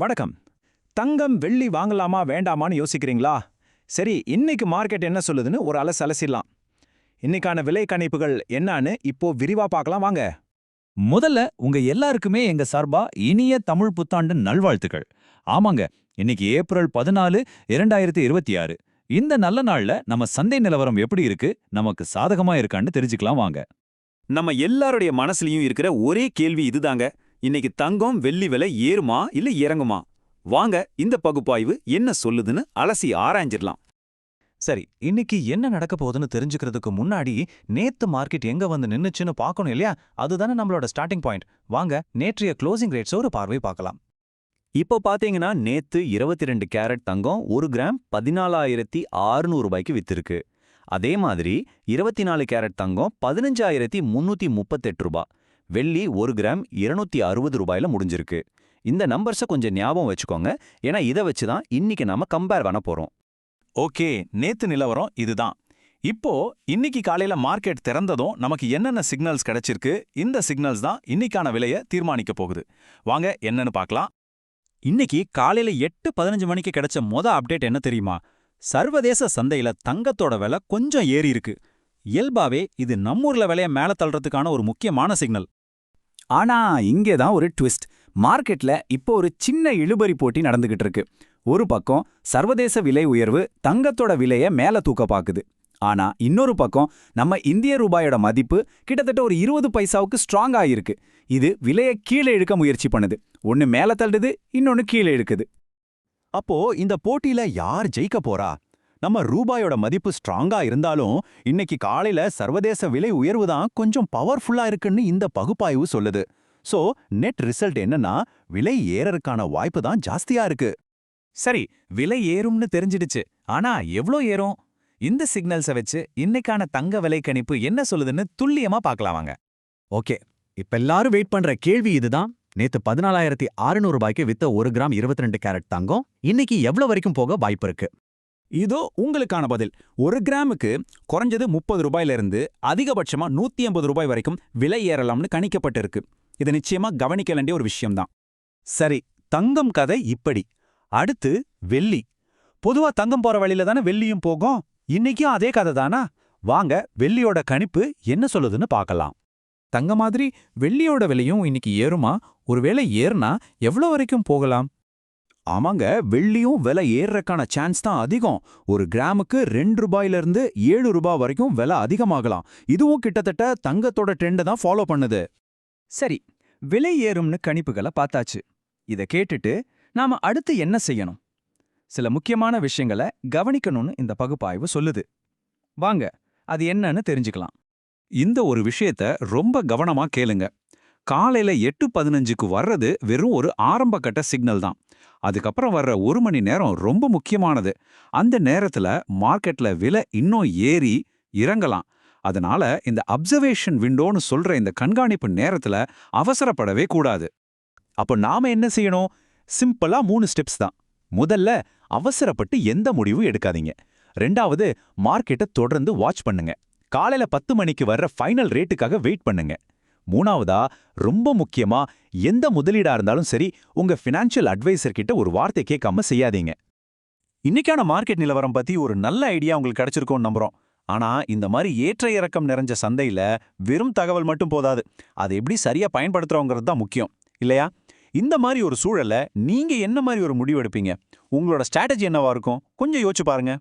வணக்கம். தங்கம் வெள்ளி வாங்கலாமா வேண்டாமான்னு யோசிக்கிறீங்களா? சரி, இன்னைக்கு மார்க்கெட் என்ன சொல்லுதுன்னு ஒரு அலசிடலாம். இன்னைக்கான விலை கணிப்புகள் என்னன்னு இப்போ விரிவா பார்க்கலாம் வாங்க. முதல்ல உங்க எல்லாருக்குமே எங்க சார்பா இனிய தமிழ் புத்தாண்டு நல்வாழ்த்துக்கள். ஆமாங்க, இன்னைக்கு ஏப்ரல் 14, 2026. இந்த நல்ல நாள்ல நம்ம சந்தை நிலவரம் எப்படி இருக்கு, நமக்கு சாதகமா இருக்கான்னு தெரிஞ்சுக்கலாம் வாங்க. நம்ம எல்லாருடைய மனசுலயும் இருக்கிற ஒரே கேள்வி இதுதாங்க. இன்னைக்கு தங்கம் வெள்ளி விலை ஏறுமா இல்ல இறங்குமா? வாங்க இந்த பகுப்பாய்வு என்ன சொல்லுதுன்னு அலசி ஆராய்ஞ்சிடலாம். சரி, இன்னைக்கு என்ன நடக்க போகுதுன்னு தெரிஞ்சுக்கிறதுக்கு முன்னாடி நேத்து மார்க்கெட் எங்க வந்து நின்னுச்சுன்னு பார்க்கணும் இல்லையா? அதுதானே நம்மளோட ஸ்டார்டிங் பாயிண்ட். வாங்க நேற்றைய க்ளோசிங் ரேட்ஸ் ஒரு பார்வை பார்க்கலாம். இப்போ பாத்தீங்கன்னா நேத்து 22 கேரட் தங்கம் 1 கிராம் 14,600 ரூபாய்க்கு வித்திருக்கு. அதே மாதிரி 24 கேரட் தங்கம் 15,338 ரூபாய். வெள்ளி 1 கிராம் 260 ரூபாயில முடிஞ்சிருக்கு. இந்த நம்பர்ஸை கொஞ்சம் ஞாபகம் வச்சுக்கோங்க, ஏன்னா இதை வச்சு தான் இன்னைக்கு நாம கம்பேர் பண்ண போறோம். ஓகே, நேத்து நிலவரம் இதுதான். இப்போ இன்னைக்கு காலையில மார்க்கெட் திறந்ததும் நமக்கு என்னென்ன சிக்னல்ஸ் கிடைச்சிருக்கு, இந்த சிக்னல்ஸ் தான் இன்னைக்கான விலையை தீர்மானிக்க போகுது. வாங்க என்னன்னு பார்க்கலாம். இன்னைக்கு காலையில 8:15 மணிக்கு கிடைச்ச அப்டேட் என்ன தெரியுமா? சர்வதேச சந்தையில தங்கத்தோட விலை கொஞ்சம் ஏறி இருக்கு. இயல்பாவே இது நம்மூர்ல விலைய மேல தள்ளுறதுக்கான ஒரு முக்கியமான சிக்னல். ஆனா இங்கேதான் ஒரு ட்விஸ்ட். மார்க்கெட்ல இப்போ ஒரு சின்ன இழுபறி போட்டி நடந்துகிட்டு இருக்கு. ஒரு பக்கம் சர்வதேச விலை உயர்வு தங்கத்தோட விலைய மேல தூக்க பாக்குது. ஆனா இன்னொரு பக்கம் நம்ம இந்திய ரூபாயோட மதிப்பு கிட்டத்தட்ட ஒரு 20 பைசாவுக்கு ஸ்ட்ராங் ஆயிருக்கு. இது விலையை கீழே இழுக்க முயற்சி பண்ணுது. ஒன்னு மேல தள்ளுது, இன்னொன்னு கீழே இழுக்குது. அப்போ இந்த போட்டியில யார் ஜெயிக்க போறா? நம்ம ரூபாயோட மதிப்பு ஸ்ட்ராங்கா இருந்தாலும் இன்னைக்கு காலையில சர்வதேச விலை உயர்வு தான் கொஞ்சம் பவர்ஃபுல்லா இருக்குன்னு இந்த பகுப்பாய்வு சொல்லுது. சோ நெட் ரிசல்ட் என்னன்னா விலை ஏறறதுக்கான வாய்ப்பு தான் ஜாஸ்தியா இருக்கு. சரி, விலை ஏறும்னு தெரிஞ்சிடுச்சு. ஆனா எவ்ளோ ஏறும்? இந்த சிக்னல்ஸை வச்சு இன்னைக்கான தங்க விலை கணிப்பு என்ன சொல்லுதுன்னு துல்லியமா பார்க்கலாம் வாங்க. ஓகே, இப்ப எல்லாரும் வெயிட் பண்ற கேள்வி இதுதான். நேத்து 14,600 ரூபாய்க்கு வித்த 1 கிராம் 22 கேரட் தங்கம் இன்னைக்கு எவ்வளவு வரைக்கும் போக வாய்ப்பு இருக்கு? இதோ உங்களுக்கான பதில். 1 கிராமுக்கு குறைஞ்சது 30 ரூபாயில இருந்து அதிகபட்சமா 180 ரூபாய் வரைக்கும் விலை ஏறலாம்னு கணிக்கப்பட்டிருக்கு. இது நிச்சயமா கவனிக்க வேண்டிய ஒரு விஷயம்தான். சரி, தங்கம் கதை இப்படி. அடுத்து வெள்ளி. பொதுவா தங்கம் போற வழியில தானே வெள்ளியும் போகும். இன்னைக்கும் அதே கதை தானா? வாங்க வெள்ளியோட கணிப்பு என்ன சொல்லுதுன்னு பார்க்கலாம். தங்க மாதிரி வெள்ளியோட விலையும் இன்னைக்கு ஏறுமா? ஒருவேளை ஏறுனா எவ்வளவு வரைக்கும் போகலாம்? ஆமாங்க, வெள்ளியும் விலை ஏறறக்கான சான்ஸ் தான் அதிகம். 1 கிராமுக்கு 2 ரூபாயிலிருந்து 7 ரூபாய் வரைக்கும் விலை அதிகமாகலாம். இதுவும் கிட்டத்தட்ட தங்கத்தோட ட்ரெண்டை தான் ஃபாலோ பண்ணுது. சரி, விலை ஏறும்னு கணிப்புகளை பார்த்தாச்சு. இதை கேட்டுட்டு நாம அடுத்து என்ன செய்யணும்? சில முக்கியமான விஷயங்களை கவனிக்கணும்னு இந்த பகுப்பாய்வு சொல்லுது. வாங்க அது என்னன்னு தெரிஞ்சுக்கலாம். இந்த ஒரு விஷயத்த ரொம்ப கவனமா கேளுங்க. காலையில 8:15க்கு வர்றது வெறும் ஒரு ஆரம்ப கட்ட சிக்னல் தான். அதுக்கப்புறம் வர்ற 1 மணி நேரம் ரொம்ப முக்கியமானது. அந்த நேரத்துல மார்க்கெட்ல விலை இன்னும் ஏறி இறங்கலாம். அதனால இந்த அப்சர்வேஷன் விண்டோன்னு சொல்ற இந்த கண்காணிப்பு நேரத்துல அவசரப்படவே கூடாது. அப்போ நாம என்ன செய்யணும்? சிம்பிளா 3 ஸ்டெப்ஸ் தான். முதல்ல, அவசரப்பட்டு எந்த முடிவும் எடுக்காதீங்க. 2வது, மார்க்கெட்டை தொடர்ந்து வாட்ச் பண்ணுங்க. காலையில 10 மணிக்கு வர்ற ஃபைனல் ரேட்டுக்காக வெயிட் பண்ணுங்க. 3வதா, ரொம்ப முக்கியமா, எந்த முதலீடா இருந்தாலும் சரி, உங்க ஃபினான்ஷியல் அட்வைசர் கிட்ட ஒரு வார்த்தை கேட்காம செய்யாதீங்க. இன்னைக்கான மார்க்கெட் நிலவரம் பத்தி ஒரு நல்ல ஐடியா உங்களுக்கு கிடைச்சிருக்கும்னு நம்புறோம். ஆனா இந்த மாதிரி ஏற்ற இறக்கம் நிறைஞ்ச சந்தையில வெறும் தகவல் மட்டும் போதாது. அதை எப்படி சரியா பயன்படுத்துறோங்கிறது தான் முக்கியம், இல்லையா? இந்த மாதிரி ஒரு சூழல்ல நீங்க என்ன மாதிரி ஒரு முடிவு எடுப்பீங்க? உங்களோட ஸ்ட்ராட்டஜி என்னவா இருக்கும்? கொஞ்சம் யோசிச்சு பாருங்க.